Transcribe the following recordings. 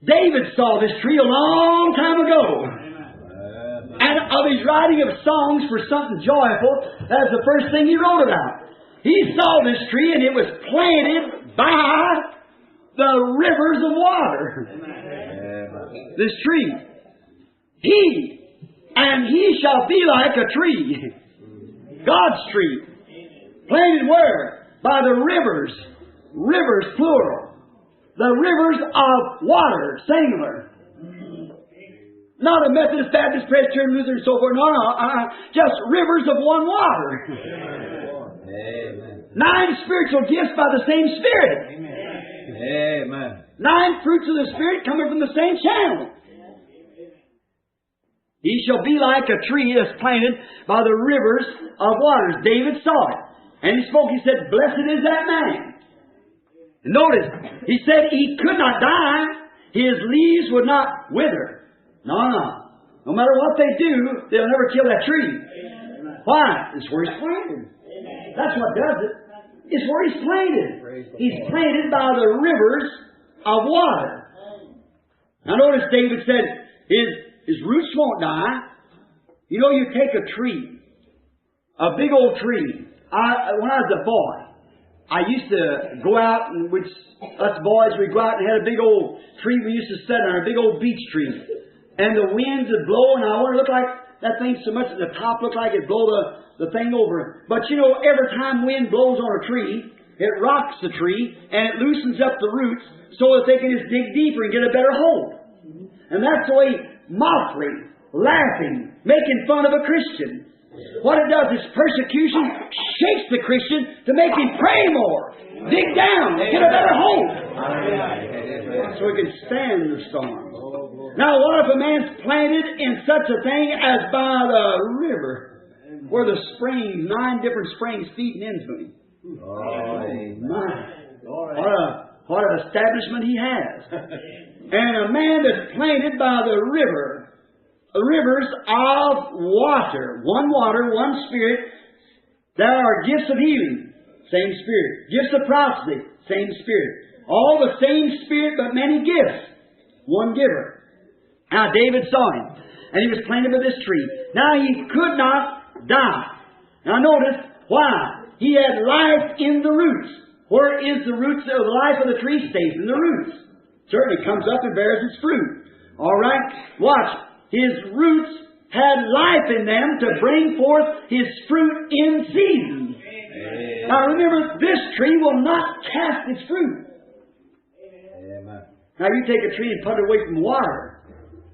David saw this tree a long time ago. And of his writing of songs for something joyful, that's the first thing he wrote about. He saw this tree and it was planted by the rivers of water. This tree. He shall be like a tree. God's tree. Planted where? By the rivers. Rivers, plural. The rivers of water, singular. Not a Methodist, Baptist, Presbyterian, Lutheran, and so forth. No. Just rivers of one water. Amen. 9 spiritual gifts by the same Spirit. Amen. 9 fruits of the Spirit coming from the same channel. He shall be like a tree that's planted by the rivers of waters. David saw it. And he spoke, he said, blessed is that man. And notice, he said he could not die. His leaves would not wither. No. No matter what they do, they'll never kill that tree. Why? It's where he's planted. That's what does it. It's where he's planted. He's planted by the rivers of water. Now notice David said his roots won't die. You know, you take a tree, a big old tree. When I was a boy, I used to go out, and us boys, we'd go out and had a big old tree we used to sit on, a big old beech tree. And the winds would blow, and I wouldn't look like that thing so much at the top looked like it'd blow the thing over. But you know, every time wind blows on a tree, it rocks the tree, and it loosens up the roots so that they can just dig deeper and get a better hold. And that's the way mockery, laughing, making fun of a Christian. What it does is persecution shakes the Christian to make him pray more, dig down, get a better hold. So he can stand the storm. Now what if a man's planted in such a thing as by the river, where the springs, 9 different springs feeding into him? What an establishment he has. And a man that's planted by the rivers of water. One water, one Spirit. There are gifts of healing, same Spirit. Gifts of prophecy, same Spirit. All the same Spirit, but many gifts. One giver. Now David saw him, and he was planted by this tree. Now he could not die. Now notice why. He had life in the roots. Where is the roots of the life of the tree? Stays in the roots. Certainly comes up and bears its fruit. All right? Watch. His roots had life in them to bring forth his fruit in season. Amen. Now remember, this tree will not cast its fruit. Amen. Now you take a tree and put it away from water.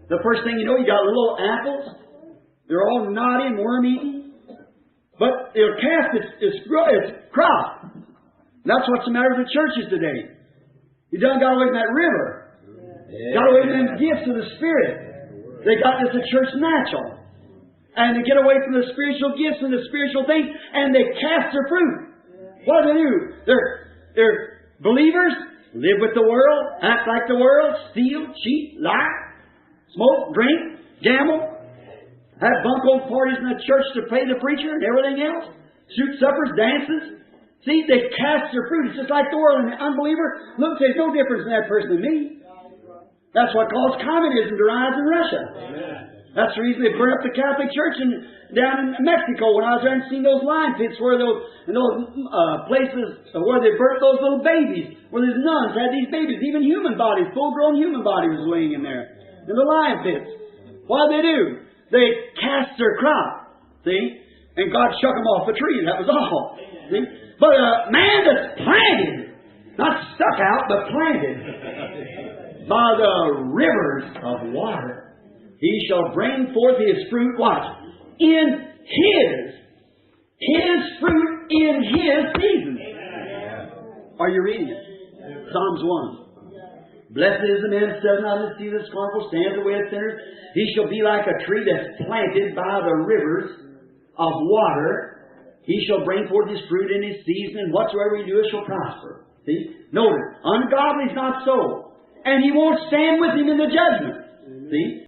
The first thing you know, you got little apples. They're all knotty and worm-eaten. But it'll cast its crop. And that's what's the matter with the churches today. You done got away from that river. Got away from them gifts of the Spirit. They got this a church natural. And they get away from the spiritual gifts and the spiritual things, and they cast their fruit. What do? They're believers, live with the world, act like the world, steal, cheat, lie, smoke, drink, gamble, have bunco parties in the church to pay the preacher and everything else, shoot suppers, dances. See, they cast their fruit. It's just like the world. And the unbeliever looks, there's no difference in that person than me. That's what caused communism to rise in Russia. Amen. That's the reason they burned up the Catholic Church down in Mexico when I was there and seen those lime pits where those places where they burnt those little babies, where these nuns had these babies, even human bodies, full-grown human body was laying in there, in the lime pits. What did they do? They cast their crop, see? And God shook them off the tree, that was all. See? But a man that's planted, not stuck out, but planted by the rivers of water, he shall bring forth his fruit, what? In his fruit in his season. Are you reading it? Psalms 1. Blessed is the man that says not in the seat of the scornful, stands the way of sinners. He shall be like a tree that's planted by the rivers of water. He shall bring forth his fruit in his season, and whatsoever he doeth shall prosper. See? Notice, ungodly is not so. And he won't stand with him in the judgment. See?